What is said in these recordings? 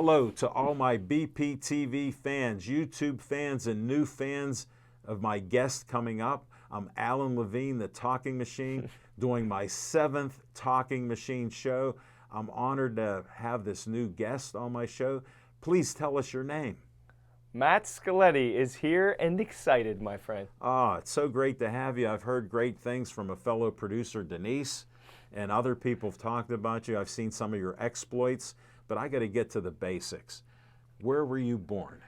hello to all my BPTV fans, YouTube fans, and new fans of my guest coming up. I'm Alan Levine, the Talking Machine, doing my 7th Talking Machine show. I'm honored to have this new guest on my show. Please tell us your name. Matt Scaletti is here and excited, my friend. It's so great to have you. I've heard great things from a fellow producer, Denise, and other people have talked about you. I've seen some of your exploits, but I got to get to the basics. Where were you born?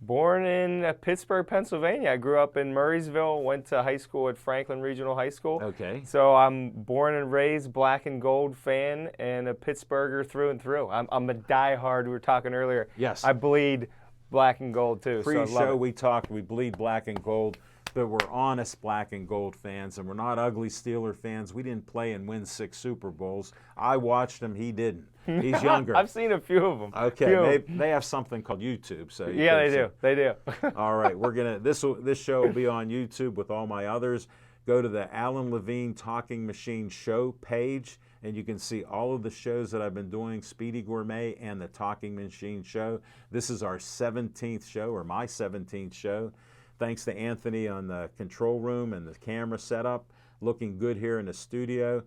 Born in Pittsburgh, Pennsylvania. I grew up in Murraysville, went to high school at Franklin Regional High School. Okay. So I'm born and raised black and gold fan and a Pittsburgher through and through. I'm a diehard. We were talking earlier. Yes. I bleed black and gold too. Pre-show we talked, we bleed black and gold, but we're honest black and gold fans, and we're not ugly Steeler fans. We didn't play and win 6 Super Bowls. I watched him, he didn't. He's younger. I've seen a few of them. Okay, they have something called YouTube, so you yeah, they do. They do. All right, we're gonna this show will be on YouTube with all my others. Go to the Alan Levine Talking Machine show page, and you can see all of the shows that I've been doing, Speedy Gourmet and the Talking Machine show. This is our 17th show, or my 17th show. Thanks to Anthony on the control room and the camera setup. Looking good here in the studio.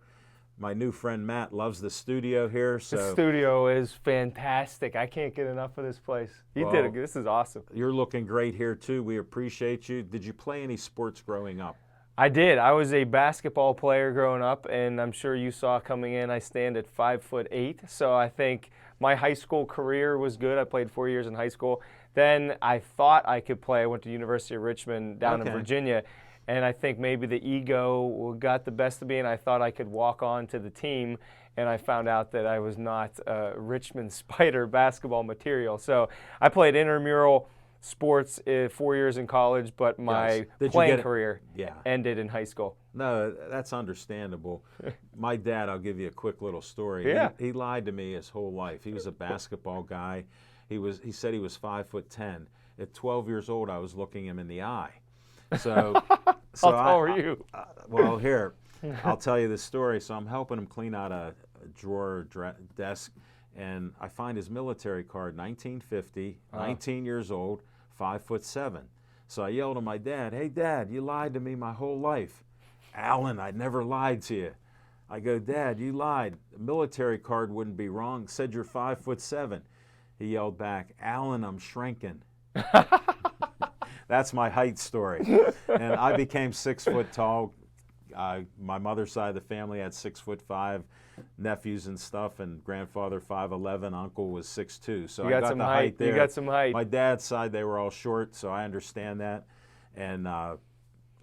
My new friend Matt loves the studio here. So the studio is fantastic. I can't get enough of this place. This is awesome. You're looking great here too. We appreciate you. Did you play any sports growing up? I did. I was a basketball player growing up, and I'm sure you saw coming in, I stand at 5'8". So I think my high school career was good. I played 4 years in high school. Then I thought I could play. I went to University of Richmond down in Virginia. And I think maybe the ego got the best of me, and I thought I could walk on to the team, and I found out that I was not Richmond Spider basketball material. So I played intramural sports 4 years in college, but my playing career ended in high school. No, that's understandable. My dad, I'll give you a quick little story. Yeah. He lied to me his whole life. He was a basketball guy. He said he was 5'10". At 12 years old, I was looking him in the eye. So how tall are you? Well, here, I'll tell you the story. So I'm helping him clean out a drawer desk, and I find his military card, 1950, 19 years old, 5'7". So I yelled at my dad, "Hey, Dad, you lied to me my whole life." "Alan, I never lied to you." I go, "Dad, you lied. The military card wouldn't be wrong. Said you're 5'7". He yelled back, "Alan, I'm shrinking." That's my height story. And I became 6 foot tall. My mother's side of the family had 6'5" nephews and stuff, and grandfather 5'11", uncle was 6'2". So I got some the height there. You got some height. My dad's side, they were all short, so I understand that. And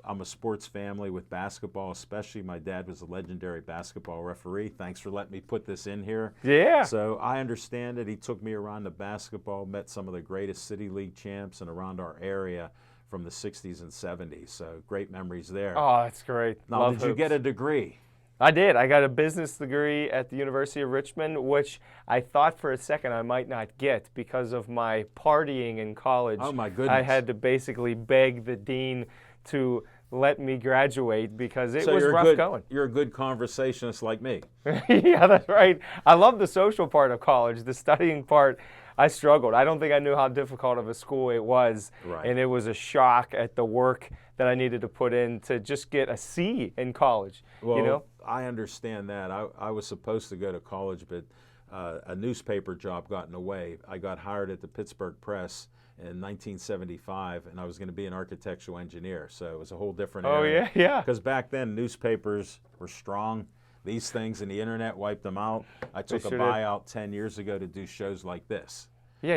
I'm a sports family with basketball, especially. My dad was a legendary basketball referee. Thanks for letting me put this in here. Yeah. So I understand it. He took me around the basketball, met some of the greatest City League champs and around our area from the 60s and 70s. So great memories there. Oh, that's great. Now, Love did you get hoops. a degree? I did. I got a business degree at the University of Richmond, which I thought for a second I might not get because of my partying in college. Oh, my goodness. I had to basically beg the dean to let me graduate because it was rough going. You're a good conversationist like me. Yeah, that's right. I love the social part of college. The studying part, I struggled. I don't think I knew how difficult of a school it was. Right. And it was a shock at the work that I needed to put in to just get a C in college. Well, you know? I understand that. I was supposed to go to college, but a newspaper job got in the way. I got hired at the Pittsburgh Press in 1975, and I was going to be an architectural engineer. So it was a whole different area. Oh, yeah. Because back then, newspapers were strong. These things and the internet wiped them out. I took a buyout 10 years ago to do shows like this. Yeah,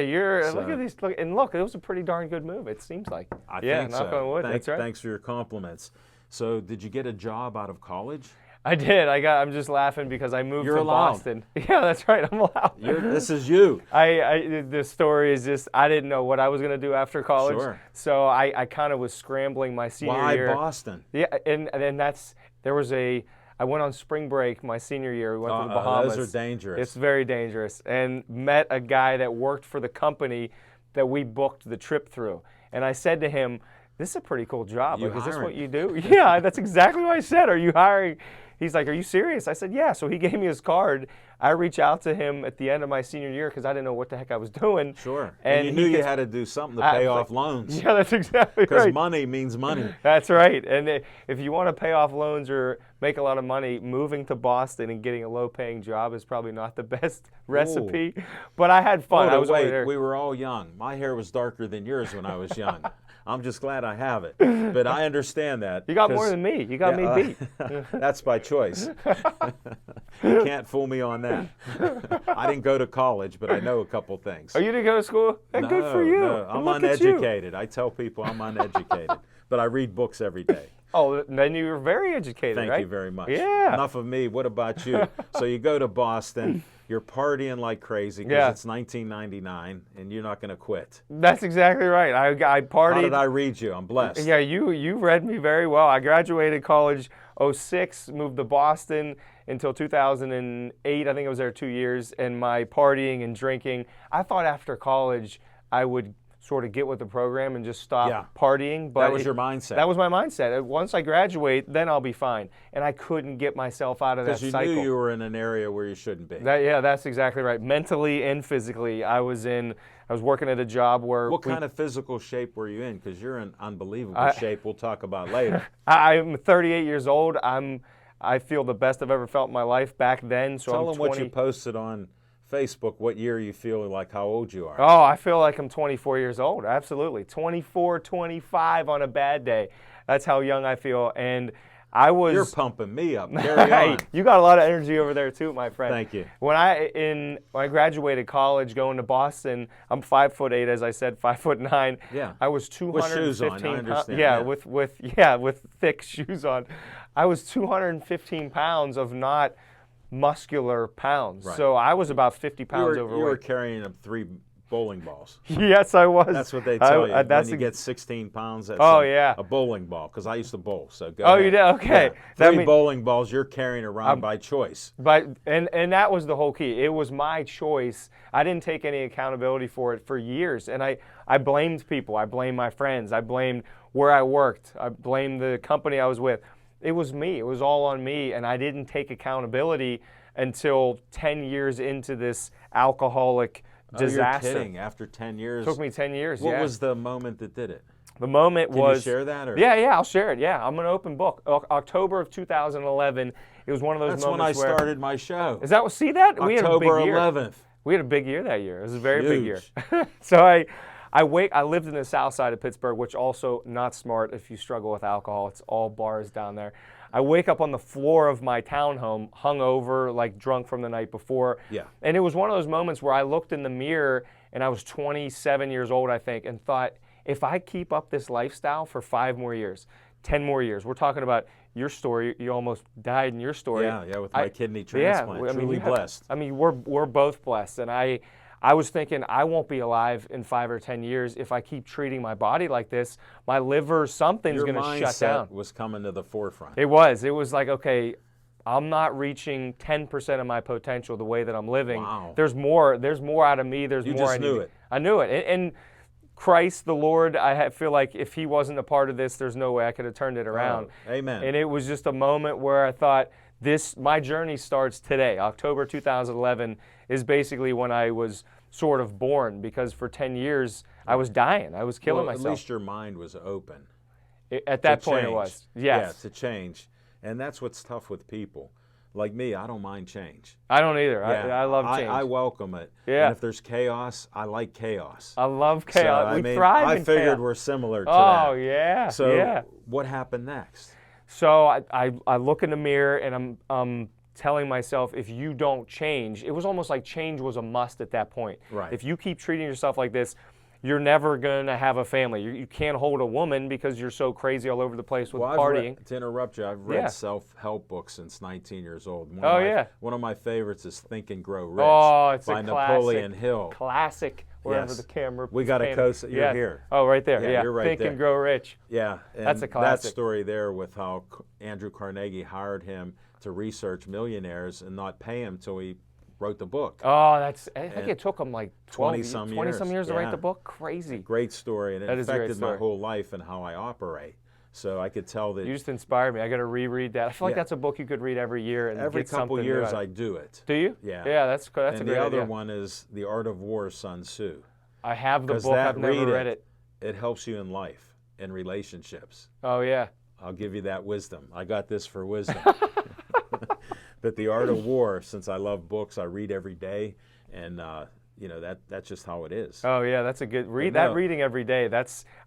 look at these. Look, it was a pretty darn good move, it seems like. I think so. Knock on wood, that's right. Thanks for your compliments. So did you get a job out of college? I did. I'm just laughing because I moved You're to allowed. Boston. Yeah, that's right. I'm allowed. This is you. The story is just I didn't know what I was going to do after college. Sure. So I kind of was scrambling my senior year. Why Boston? Yeah, and I went on spring break my senior year. We went to the Bahamas. Those are dangerous. It's very dangerous. And met a guy that worked for the company that we booked the trip through. And I said to him, "This is a pretty cool job. Is this what you do?" Yeah, that's exactly what I said. "Are you hiring?" He's like, "Are you serious?" I said, "Yeah." So he gave me his card. I reached out to him at the end of my senior year because I didn't know what the heck I was doing. Sure. And you knew you had to do something to pay off loans. Yeah, that's exactly right. Because money means money. That's right. And if you want to pay off loans or make a lot of money, moving to Boston and getting a low-paying job is probably not the best recipe. But I had fun. I was over there. We were all young. My hair was darker than yours when I was young. I'm just glad I have it. But I understand that. You got more than me. You got me beat. That's by choice. You can't fool me on that. I didn't go to college, but I know a couple things. Oh, you didn't go to school? No, good for you. No. I'm uneducated. I tell people I'm uneducated. But I read books every day. Oh, then you're very educated, right? Thank you very much. Yeah. Enough of me. What about you? So you go to Boston. You're partying like crazy because it's 1999 and you're not going to quit. That's exactly right. I partied. How did I read you? I'm blessed. Yeah, you read me very well. I graduated college 06, moved to Boston until 2008. I think I was there 2 years. And my partying and drinking, I thought after college I would sort of get with the program and just stop partying. But that was your mindset. That was my mindset. Once I graduate, then I'll be fine. And I couldn't get myself out of that cycle. Because you knew you were in an area where you shouldn't be. That's exactly right. Mentally and physically, I was working at a job where. What kind of physical shape were you in? Because you're in unbelievable shape. We'll talk about later. I'm 38 years old. I feel the best I've ever felt in my life back then. So Tell them what you posted on Facebook, what year you feel like how old you are. Oh, I feel like I'm 24 years old. Absolutely. 24, 25 on a bad day. That's how young I feel. And I was. You're pumping me up. Carry on. You got a lot of energy over there too, my friend. Thank you. When I graduated college, going to Boston, I'm 5'8", as I said, 5'9". Yeah. I was 215 with shoes on, I understand. Yeah, with thick shoes on. I was 215 pounds of not muscular pounds. Right. So I was about 50 pounds overweight. You were carrying up 3 bowling balls. Yes, I was. That's what they tell you. When you get 16 pounds, that's a bowling ball. Because I used to bowl, so go ahead. You did? Okay. Yeah. 3 bowling balls you're carrying around by choice. And that was the whole key. It was my choice. I didn't take any accountability for it for years. And I blamed people. I blamed my friends. I blamed where I worked. I blamed the company I was with. It was me. It was all on me, and I didn't take accountability until 10 years into this alcoholic disaster. You're kidding. After 10 years? It took me 10 years, What was the moment that did it? The moment Can was... you share that? Or? Yeah, I'll share it. Yeah, I'm an open book. October of 2011, it was one of those moments when I started my show. Is that what... See that? October we had a big year. 11th. We had a big year that year. It was a very big year. So I lived in the south side of Pittsburgh, which also not smart if you struggle with alcohol. It's all bars down there. I wake up on the floor of my townhome, hungover, like drunk from the night before. Yeah. And it was one of those moments where I looked in the mirror, and I was 27 years old, I think, and thought, if I keep up this lifestyle for 5 more years, 10 more years, we're talking about your story. You almost died in your story. Yeah, with my kidney transplant. Yeah, Truly blessed. I mean, we're both blessed, and I was thinking I won't be alive in 5 or 10 years if I keep treating my body like this. My liver, something's going to shut down. Your mindset was coming to the forefront. It was. It was like, okay, I'm not reaching 10% of my potential the way that I'm living. Wow. There's more out of me. You just knew it. I knew it. And Christ, the Lord, I feel like if he wasn't a part of this, there's no way I could have turned it around. Oh, amen. And it was just a moment where I thought, my journey starts today. October 2011 is basically when I was sort of born, because for 10 years I was dying. I was killing myself. At least your mind was open. At that point it was. Yes. Yeah, to change. And that's what's tough with people. Like me, I don't mind change. I don't either. Yeah, I love change. I welcome it. Yeah. And if there's chaos, I like chaos. I love chaos. So, we thrive in chaos. I figured we're similar to that. Oh, yeah. So what happened next? So I look in the mirror and I'm telling myself, if you don't change, it was almost like change was a must at that point. Right. If you keep treating yourself like this, you're never going to have a family. You can't hold a woman because you're so crazy all over the place with partying. To interrupt you, I've read self-help books since 19 years old. One of my favorites is Think and Grow Rich by Napoleon Hill. Classic. Wherever the camera. We got a coast. You're here. Oh, right there. Yeah, you're right Think there. and Grow Rich. Yeah, and that's a classic. That story there with how Andrew Carnegie hired him to research millionaires and not pay him till he wrote the book. Oh, I think it took him like 20-some years to Yeah. write the book. Crazy. Great story, and it That is a great affected my story. whole life and how I operate. So I could tell that You just inspired me. I got to reread that. I feel like Yeah. that's a book you could read every year and every get couple something new years out of I it. do it. Do you? Yeah. Yeah, that's a And great the other idea. one is The Art of War, Sun Tzu. I have the 'Cause book. that, I've never read it. It helps you in life, in relationships. Oh yeah. I'll give you that wisdom. I got this for wisdom. But The Art of War, since I love books, I read every day, and that's just how it is. Oh yeah, that's a good read. But no. That reading every day.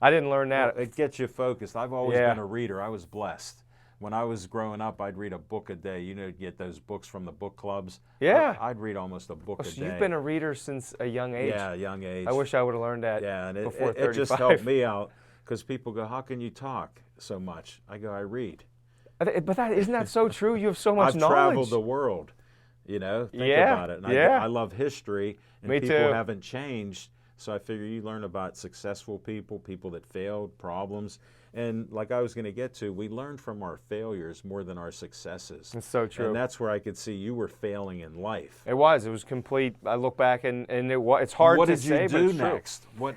I didn't learn that. It gets you focused. I've always Yeah. been a reader. I was blessed. When I was growing up, I'd read a book a day. You get those books from the book clubs. Yeah. I'd read almost a book a So day. you've been a reader since a young age. Yeah, young age. I wish I would have learned that Yeah, and before it 35. just helped me out because people go, "How can you talk so much?" I go, "I read." But isn't that so true? You have so much I've knowledge. traveled the world. Think Yeah, about it. And yeah. I love history, and Me people too. haven't changed. So I figure you learn about successful people, people that failed, problems. And like I was going to get to, we learn from our failures more than our successes. It's so true. And that's where I could see you were failing in life. It was complete. I look back and it's hard What to did say, you but do it's true. next? What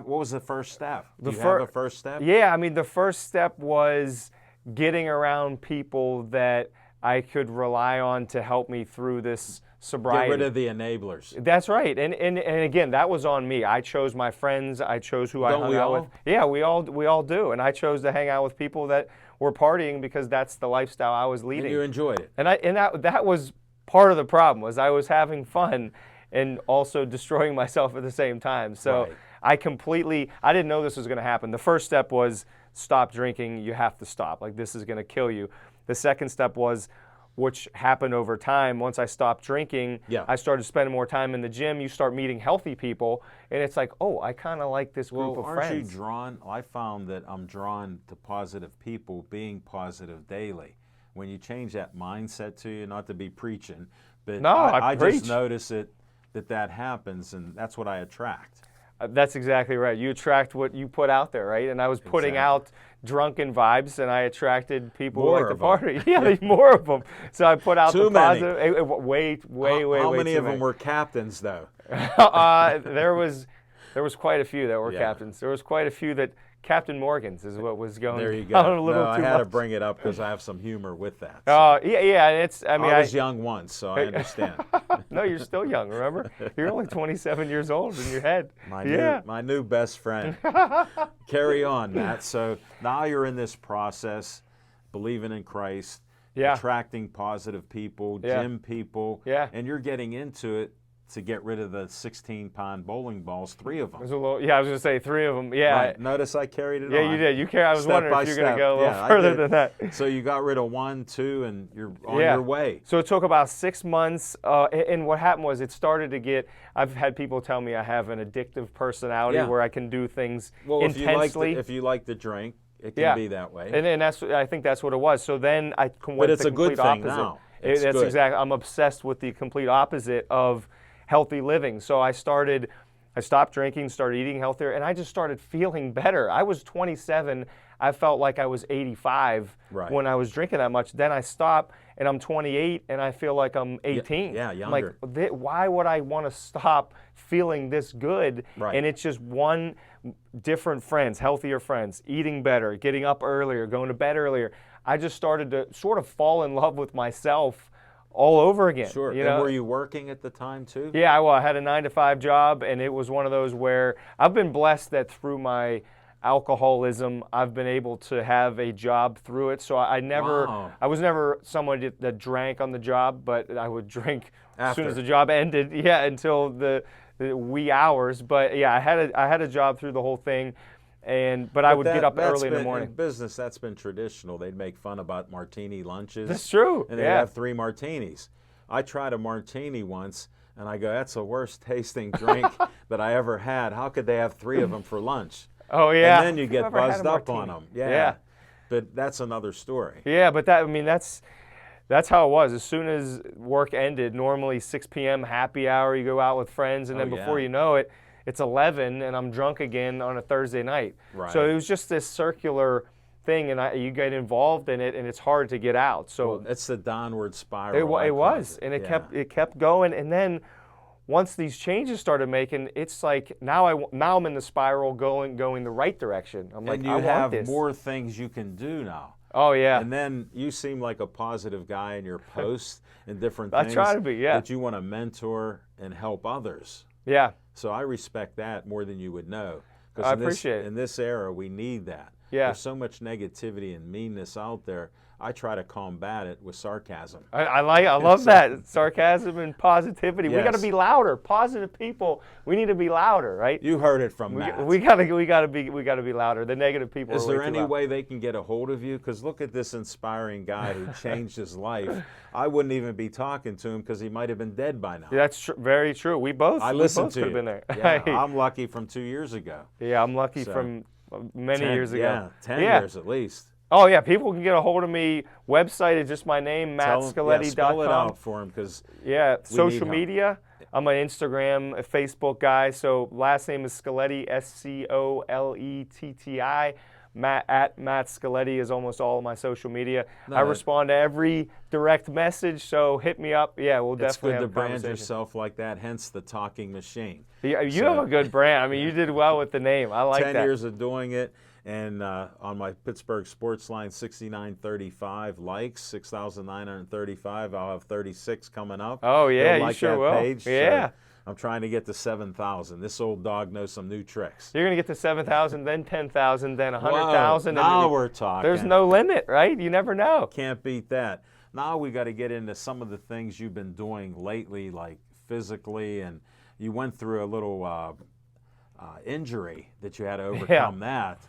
was the first step? The Do you fir- have a first step? Yeah, I mean, the first step was getting around people that I could rely on to help me through this sobriety. Get rid of the enablers. That's right, and again, that was on me. I chose my friends. I chose who I Don't hung we out all? with. Yeah, we all do, and I chose to hang out with people that were partying because that's the lifestyle I was And leading. you enjoyed it. And that was part of the problem, was I was having fun and also destroying myself at the same time. So Right. I didn't know this was going to happen. The first step was stop drinking. You have to stop. Like, this is going to kill you. The second step was, which happened over time, once I stopped drinking, Yeah. I started spending more time in the gym. You start meeting healthy people, and it's like, oh, I kind of like this group of aren't friends. you drawn? I found that I'm drawn to positive people being positive daily. When you change that mindset to you, not to be preaching, but No, I I preach. just notice that happens, and that's what I attract. That's exactly right. You attract what you put out there, right? And I was putting out drunken vibes, and I attracted people More who like to of 'em. party. Yeah, more of them. So I put out Too the many. positive. Way How way many too of them were captains, though? There was quite a few that were Yeah. captains. There was quite a few that Captain Morgan's is what was going There you go. on a little No, I too had to much. bring it up because I have some humor with that. Yeah. And it's. I mean, I was young once, so I understand. No, you're still young. Remember, you're only 27 years old in your head. My new best friend. Carry on, Matt. So now you're in this process, believing in Christ, Yeah. attracting positive people, Yeah. gym people, Yeah. and you're getting into it to get rid of the 16-pound bowling balls, 3 of them. There's a little. Yeah, I was gonna say 3 of them. Yeah. Right. Notice I carried it on. Yeah, you did. You care. I was Step wondering by if you're going to step. go a little Yeah, I further did. than that. So you got rid of 1, 2, and you're on Yeah. your way. So it took about 6 months, and what happened was it started to get. I've had people tell me I have an addictive personality Yeah. where I can do things Well, intensely. if you like to drink, it can Yeah. be that way. And I think that's what it was. So then I went it's the a good complete thing opposite. now. It's That's good. exactly. I'm obsessed with the complete opposite of healthy living. So I stopped drinking, started eating healthier, and I just started feeling better. I was 27. I felt like I was 85 Right. when I was drinking that much. Then I stopped, and I'm 28, and I feel like I'm 18. yeah, I'm younger. like, why would I want to stop feeling this good? Right. And it's just different friends, healthier friends, eating better, getting up earlier, going to bed earlier. I just started to sort of fall in love with myself all over again. Sure. You And know? were you working at the time too? Yeah, well, I had a 9-to-5 job, and it was one of those where I've been blessed that through my alcoholism, I've been able to have a job through it. So I Wow. was never someone that drank on the job, but I would drink as soon After. as the job ended. Yeah, until the wee hours. But yeah, I had a job through the whole thing. But I would get up that's early in the been- morning. In business, that's been traditional. They'd make fun about martini lunches. That's true. And they'd Yeah. have 3 martinis. I tried a martini once, and I go, that's the worst tasting drink that I ever had. How could they have 3 of them for lunch? Oh yeah. And then you I've get never had a buzzed up on martini. them. Yeah. But that's another story. Yeah, but that's how it was. As soon as work ended, normally 6 p.m. happy hour, you go out with friends, and then Oh, before yeah. you know it, it's 11, and I'm drunk again on a Thursday night. Right. So it was just this circular thing, and you get involved in it, and it's hard to get out. So It's the downward spiral. it I call was, and Yeah. it kept going, and then once these changes started making, it's like now I'm in the spiral going the right direction. I'm like, And you I want have this. more things you can do now. Oh yeah. And then you seem like a positive guy in your posts and different I things. try to be, yeah. That you want to mentor and help others. Yeah. So I respect that more than you would know. I appreciate it. In this era, we need that. Yeah. There's so much negativity and meanness out there. I try to combat it with sarcasm. I love that sarcasm and positivity. We got to Yes. be louder. Positive people. We need to be louder, right? You heard it from Matt. We gotta be louder. The negative people. Is are way there too any loud. way they can get a hold of you? Because look at this inspiring guy who changed his life. I wouldn't even be talking to him because he might have been dead by now. Yeah, that's very true. We both. I we listened both to could you. have been there. Yeah, I'm lucky from 2 years ago. Yeah, I'm lucky So, from many 10 years ago. Yeah, 10 Yeah. years at least. Oh yeah, people can get a hold of me. Website is just my name, Tell 'em- mattscaletti.com. yeah, spell it out for him because Yeah, We social need help. media. I'm an Instagram, a Facebook guy. So last name is Scaletti, SCOLETTI. Matt Scaletti is almost all of my social media. No, I respond to every direct message, so hit me up. Yeah, we'll it's definitely good have to a brand conversation. yourself like that, hence the talking machine. Yeah, you So- have a good brand. I mean, you did well with the name. I like 10 that. years of doing it, and on my Pittsburgh Sports Line, 6935 likes, 6,935. I'll have 36 coming up. Oh, yeah, You'll you like sure that will. page. So Yeah. I'm trying to get to 7,000. This old dog knows some new tricks. You're gonna get to 7,000, then 10,000, then 100,000. Whoa, now we're talking. There's no limit, right? You never know. Can't beat that. Now we got to get into some of the things you've been doing lately, like physically, and you went through a little injury that you had to overcome that.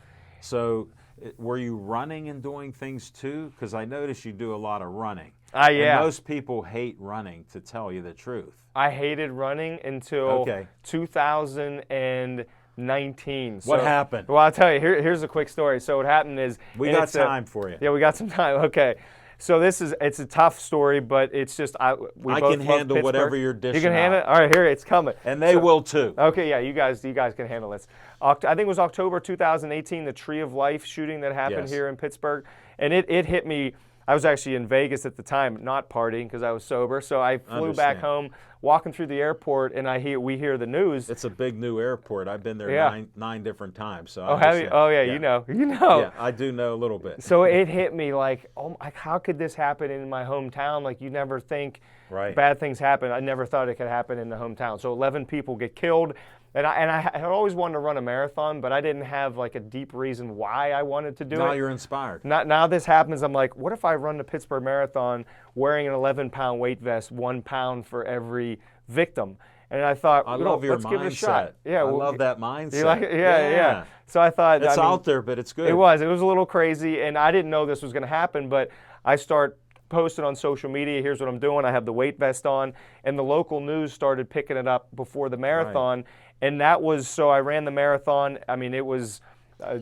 So were you running and doing things too? Because I noticed you do a lot of running. Yeah. And most people hate running, to tell you the truth. I hated running until Okay. 2019. What So- happened? Well, I'll tell you. Here's a quick story. So what happened is We and got it's a- time for you. Yeah, we got some time. Okay. So it's a tough story, but it's just we I both can love handle whatever Pittsburgh. you're You dishing can handle out. it. All right, here it's coming. And they will too. Okay, yeah, you guys can handle this. I think it was October 2018, the Tree of Life shooting that happened Yes. here in Pittsburgh, and it hit me. I was actually in Vegas at the time, not partying because I was sober. So I flew back Understand. home, walking through the airport, and we hear the news. It's a big new airport. I've been there Yeah. nine different times. So I Oh, have you? understand. Oh, yeah, you know. Yeah, I do know a little bit. So it hit me like, oh, like how could this happen in my hometown? Like you never think Right. bad things happen. I never thought it could happen in the hometown. So 11 people get killed, and I had always wanted to run a marathon, but I didn't have like a deep reason why I wanted to do Now it. you're inspired. Now this happens. I'm like, what if I run the Pittsburgh Marathon wearing an 11-pound weight vest, 1 pound for every victim? And I thought, I you know, love your let's mindset. give it a shot. Yeah, I well, love that mindset. You like it? Yeah. So I thought, It's I mean, out there, but it's good. it was a little crazy, and I didn't know this was going to happen, but I start posting on social media, here's what I'm doing. I have the weight vest on, and the local news started picking it up before the marathon, and that was, so I ran the marathon. I mean, it was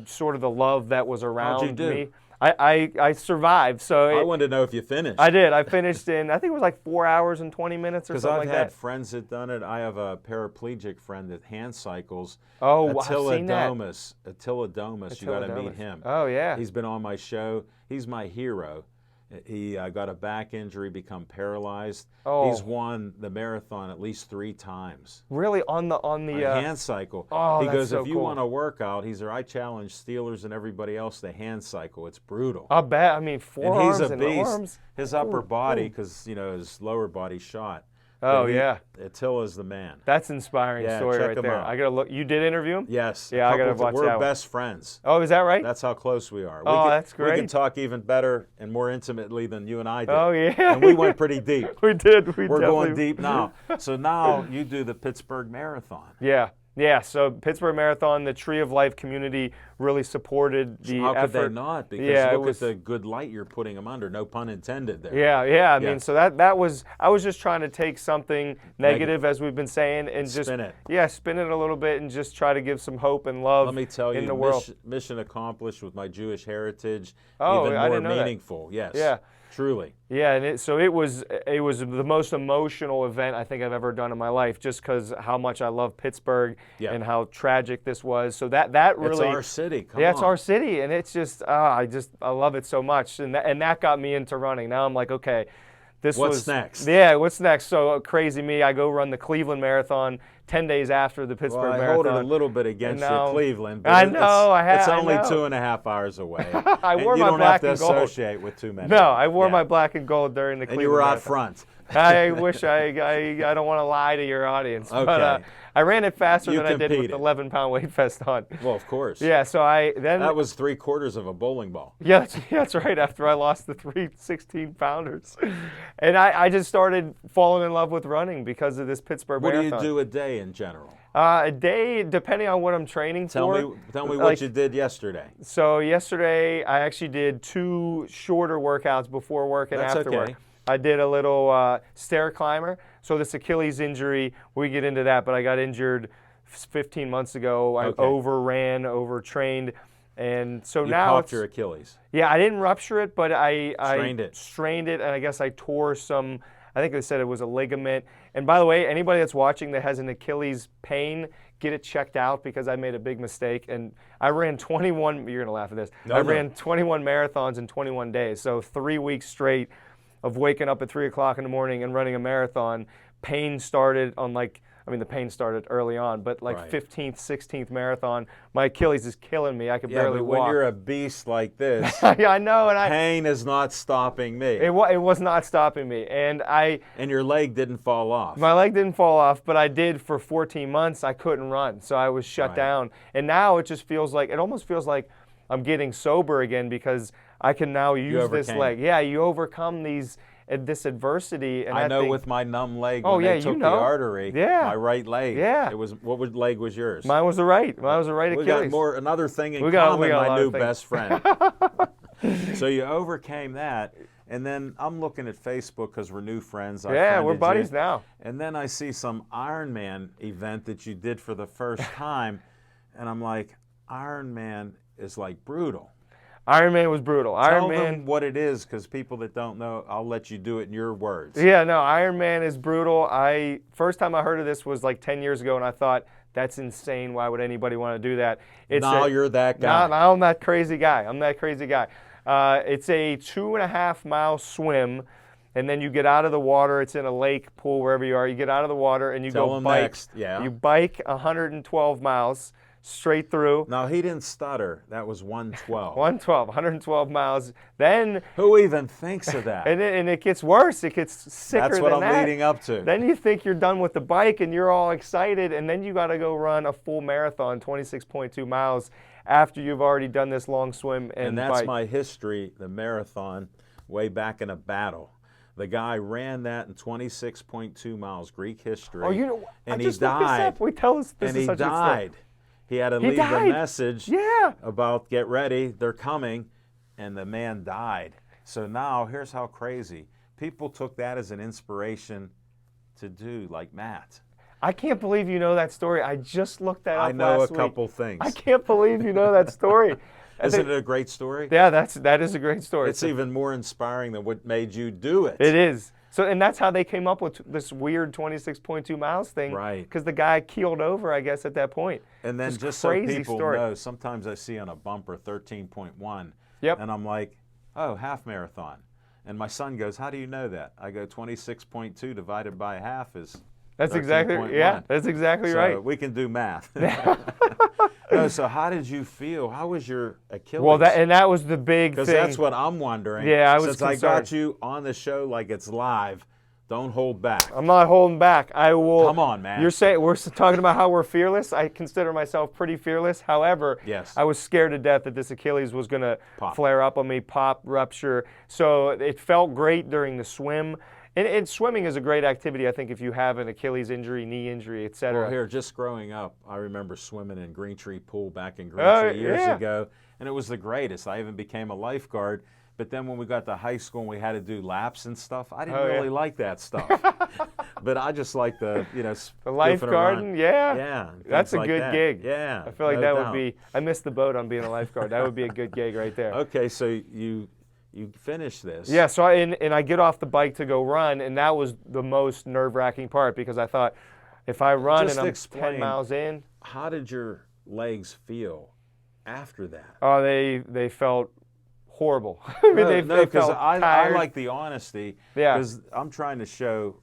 sort of the love that was around you do? me. I survived, so I wanted to know if you finished. I did. I finished in, I think it was like 4 hours and 20 minutes or Because something I've like had that. friends that done it. I have a paraplegic friend that hand cycles. Oh, I've Attila seen that. Domus. Attila Domus. You got to meet Domus. him. Oh, yeah. He's been on my show. He's my hero. He got a back injury, become paralyzed. Oh. He's won the marathon at least 3 times. Really on the A hand cycle. Oh, he that's goes, so if you cool. want to work out, I challenge Steelers and everybody else to hand cycle. It's brutal. I bet. I mean, And forearms he's a and beast. arms. His upper body, because his lower body shot. Oh, But yeah. Attila's the man. That's an inspiring Yeah, story check right him there. out. I gotta look. You did interview him? Yes. Yeah, I gotta watch We're that one. best friends. Oh, is that right? That's how close we are. Oh, that's We can great. talk even better and more intimately than you and I did. Oh, yeah. And we went pretty deep. we did. We're going deep now. So now you do the Pittsburgh Marathon. Yeah. So Pittsburgh Marathon, the Tree of Life community really supported the How effort. could they not? Because Yeah, it look was- at the good light you're putting them under. No pun intended there. Yeah. I Yeah. mean, so that was, I was just trying to take something negative, as we've been saying, and just Spin it. Yeah, spin it a little bit and just try to give some hope and love. Let me tell in you, the world. mission accomplished with my Jewish heritage. Oh, even I more didn't know that. meaningful. Yes. Yeah. Truly. Yeah, and it was the most emotional event I think I've ever done in my life, just because how much I love Pittsburgh Yeah. and how tragic this was. So that really, It's our city. Come yeah, on. it's our city, and it's just I love it so much, and that got me into running. Now I'm like, okay, What's next? Yeah, what's next? So crazy me, I go run the Cleveland Marathon 10 days after the Pittsburgh Well, I Marathon. hold it a little bit against you, now, Cleveland. I But know, it's only I know. 2.5 hours away. I and wore you my don't black have and to gold. associate with too many. No, I wore Yeah. my black and gold during the And Cleveland you were out Marathon. front. I wish I don't want to lie to your audience, but Okay. I ran it faster You than I did with competed. the 11-pound weight vest on. Well, of course. Yeah, so That was 3/4 of a bowling ball. Yeah, that's right. After I lost the 3 16-pounders, and I just started falling in love with running because of this Pittsburgh What Marathon. do you do a day in general? A day, depending on what I'm training Tell for. me like- what you did yesterday. So yesterday, I actually did 2 shorter workouts before work and That's after okay. work. I did a little stair climber. So this Achilles injury, we get into that, but I got injured 15 months ago. I Okay. overran, overtrained, and so You now popped it's, your Achilles. yeah, I didn't rupture it, but I Strained it. and I guess I tore some. I think they said it was a ligament. And by the way, anybody that's watching that has an Achilles pain, get it checked out because I made a big mistake. And I ran 21. You're gonna laugh at this. No, I no. ran 21 marathons in 21 days. So 3 weeks straight of waking up at 3 o'clock in the morning and running a marathon. Pain started on the pain started early on, but like Right. 15th, 16th marathon, my Achilles is killing me. I could Yeah, barely but walk. when you're a beast like this, Yeah, I know, and pain is not stopping me. it was not stopping me, and And your leg didn't fall off. my leg didn't fall off, but I did for 14 months. I couldn't run, so I was shut Right. down. And now it just feels like, it almost feels like I'm getting sober again because I can now use this overcame. leg. Yeah, you overcome this adversity, and I that know thing- with my numb leg, Oh, when yeah, they you took know. the artery, Yeah. my right leg, Yeah. it was, what leg was yours? Mine was the right. Mine was the right We Achilles. got another thing in We got common, a my lot new of things. best friend. So you overcame that, and then I'm looking at Facebook because we're new friends. I Yeah, we're friended buddies you, now. And then I see some Ironman event that you did for the first time, and I'm like, Ironman is like brutal. Ironman was brutal. Tell Ironman. them what it is, because people that don't know, I'll let you do it in your words. Yeah, no, Ironman is brutal. First time I heard of this was like 10 years ago, and I thought, that's insane. Why would anybody want to do that? Now you're that guy. Now I'm that crazy guy. I'm that crazy guy. It's a 2.5-mile swim, and then you get out of the water. It's in a lake, pool, wherever you are. You get out of the water, and you Tell go them bike. next, yeah. You bike 112 miles straight through. Now, he didn't stutter. That was 112. 112 miles. Then, Who even thinks of that? and it gets worse. It gets sicker That's what than I'm that. leading up to. Then you think you're done with the bike and you're all excited, and then you got to go run a full marathon, 26.2 miles, after you've already done this long swim And and that's bike. my history, the marathon, way back in a battle. The guy ran that in 26.2 miles, Greek history. Oh, you know, and I he just looked this died. up. We tell us this And is he such a good story. died. He had to leave died. a message Yeah. about get ready, they're coming, and the man died. So now, here's how crazy. People took that as an inspiration to do like Matt. I can't believe you know that story. I just looked that up I know a last week. couple things. I can't believe you know that story. I Isn't think- it a great story? Yeah, that is a great story. It's even more inspiring than what made you do it. It is. So, and that's how they came up with this weird 26.2 miles thing. Right. Because the guy keeled over, I guess, at that point. And then just so crazy people story. know, sometimes I see on a bumper 13.1, Yep. and I'm like, oh, half marathon. And my son goes, how do you know that? I go, 26.2 divided by half is That's exactly 13.1. yeah. That's exactly So right. we can do math. No, so how did you feel? How was your Achilles? Well, that was the big thing. Because that's what I'm wondering. Yeah, I was Since I concerned. got you on the show like it's live, don't hold back. I'm not holding back. I will. Come on, man. You're saying we're talking about how we're fearless. I consider myself pretty fearless. However, Yes. I was scared to death that this Achilles was going to Pop. flare up on me, pop, rupture. So it felt great during the swim. And swimming is a great activity, I think, if you have an Achilles injury, knee injury, etc. Well, here, just growing up, I remember swimming in Green Tree Pool back in Green Oh, Tree years yeah. ago, and it was the greatest. I even became a lifeguard. But then when we got to high school and we had to do laps and stuff, I didn't Oh, yeah. really like that stuff. But I just like the, The goofing lifeguarding, around. yeah. Yeah, and That's things a like good that. gig. Yeah, I feel like no that doubt. would be, I missed the boat on being a lifeguard. That would be a good gig right there. Okay, so you finish this. Yeah, so I get off the bike to go run, and that was the most nerve-wracking part because I thought, if I run Just and I'm explain. 10 miles in, How did your legs feel after that? oh, they felt horrible. I mean, they because felt I tired. like the honesty. Yeah. Because I'm trying to show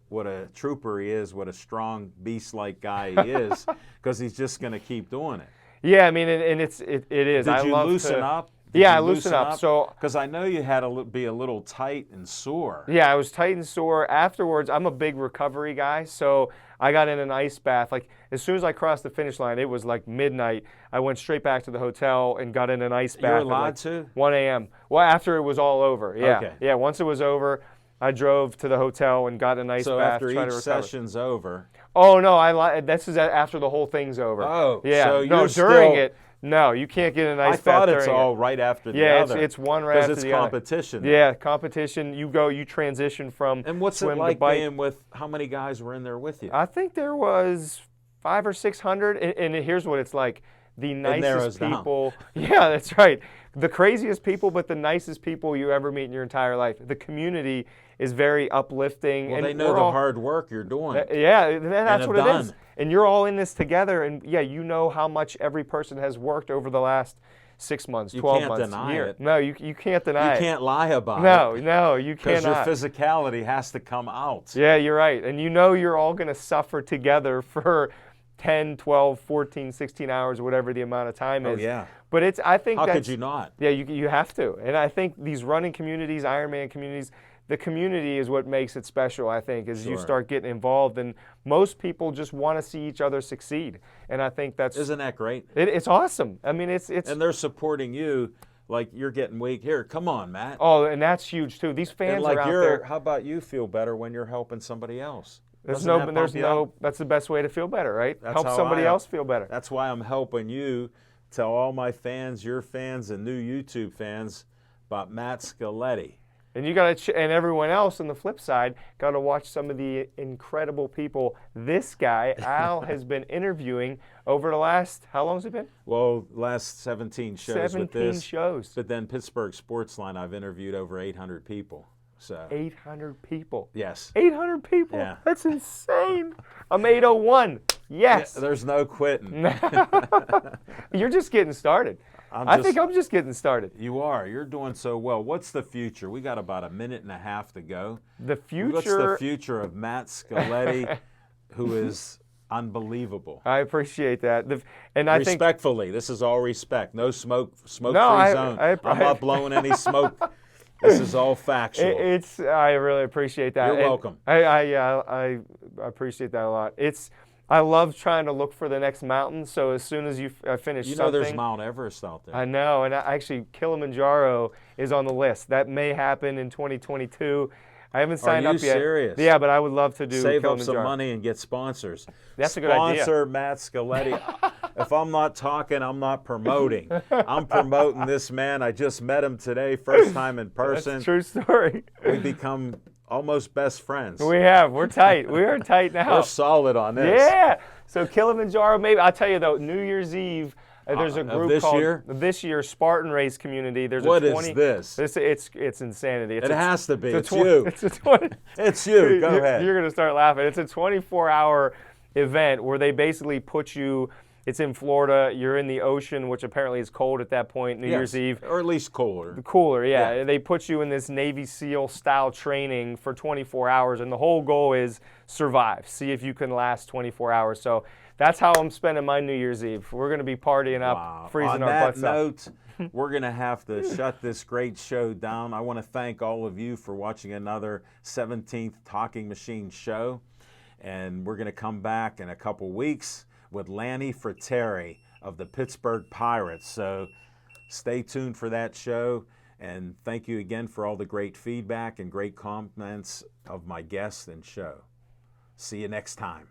what a trooper he is, what a strong beast-like guy he is, because he's just going to keep doing it. Yeah, I mean, and it is. Did you love loosen to, up? Yeah, I loosened up. So because I know you had to be a little tight and sore. yeah, I was tight and sore. Afterwards, I'm a big recovery guy, so I got in an ice bath. Like as soon as I crossed the finish line, it was like midnight. I went straight back to the hotel and got in an ice bath. You're at allowed like to? 1 a.m. Well, after it was all over. Yeah, Okay. yeah. Once it was over, I drove to the hotel and got an ice So bath. after try each to recover. session's over. Oh no, this is after the whole thing's over. Oh, yeah. so no, you're during still- it. No, you can't get an ice I bath thought it's during all it. right after the Yeah, other. it's one right after it's the other. competition. Yeah, competition. You transition from And what's swim it to like bike. being with, how many guys were in there with you? I think there was 500 or 600, and here's what it's like. The narrows nicest down. people. Yeah, that's right. The craziest people, but the nicest people you ever meet in your entire life. The community is very uplifting. Well, and they know we're the all- hard work you're doing. Yeah, that's have what it is. done. And you're all in this together, and yeah, you know how much every person has worked over the last 6 months, You 12 can't months, deny year. it. No, you can't deny You it. can't lie about No, it. no, you Because your cannot. physicality has to come out. Yeah, you're right. And you know you're all going to suffer together for 10, 12, 14, 16 hours, whatever the amount of time Oh, is. yeah. But I think How that's, could you not? Yeah, you have to. And I think these running communities, Ironman communities, the community is what makes it special, I think, as you Sure. start getting involved. And most people just want to see each other succeed. And I think that's, Isn't that great? it's awesome. I mean, it's And they're supporting you like you're getting weak. Here, come on, Matt. oh, and that's huge too. These fans and like are out you're, there. how about you feel better when you're helping somebody else? There's Doesn't that no, there's pump you up? no, that's the best way to feel better, right? That's Help how somebody I- else feel better. That's why I'm helping you tell all my fans, your fans, and new YouTube fans about Matt Scaletti. And you got to, and everyone else on the flip side, got to watch some of the incredible people this guy, Al, has been interviewing over the last, how long has it been? Well, last 17 shows 17 with this. shows. But then Pittsburgh Sportsline, I've interviewed over 800 people. So 800 people. yes, 800 people? Yeah. That's insane. I'm 801. Yes. there's no quitting. You're just getting started. I think I'm just getting started. You are. You're doing so well. What's the future? We got about a minute and a half to go. The future. What's the future of Matt Scaletti, who is unbelievable? I appreciate that. And I think Respectfully, this is all respect. No smoke-free No, zone. I- I'm not blowing any smoke. This is all factual. I really appreciate that. You're And welcome. I appreciate that a lot. I love trying to look for the next mountain. So as soon as you finish You know something, there's Mount Everest out there. I know, and actually Kilimanjaro is on the list. That may happen in 2022. I haven't signed you up yet. serious? Yeah, but I would love to do Save up Kilimanjaro. some money and get sponsors. That's a good idea. Sponsor Matt Scaletti. If I'm not talking, I'm not promoting. I'm promoting this man. I just met him today, first time in person. That's a true story. We become almost best friends. We're tight. We are tight now. We're solid on this. Yeah. So Kilimanjaro, maybe I'll tell you though. New Year's Eve, there's a Of group this called year? this year Spartan Race Community. There's What a is 20. this? It's insanity. It's It has to be. It's It's you. It's a 20. It's you. Go ahead. You're gonna start laughing. It's a 24-hour event where they basically put you. It's in Florida. You're in the ocean, which apparently is cold at that point. New Year's Eve. Or at least cooler. Cooler, yeah. Yeah. They put you in this Navy SEAL style training for 24 hours, and the whole goal is survive. See if you can last 24 hours. So that's how I'm spending my New Year's Eve. We're going to be partying up, Wow. freezing On our that butts up. note, we're going to have to shut this great show down. I want to thank all of you for watching another 17th Talking Machine show. And we're going to come back in a couple weeks with Lanny Fratteri of the Pittsburgh Pirates. So stay tuned for that show. And thank you again for all the great feedback and great comments of my guests and show. See you next time.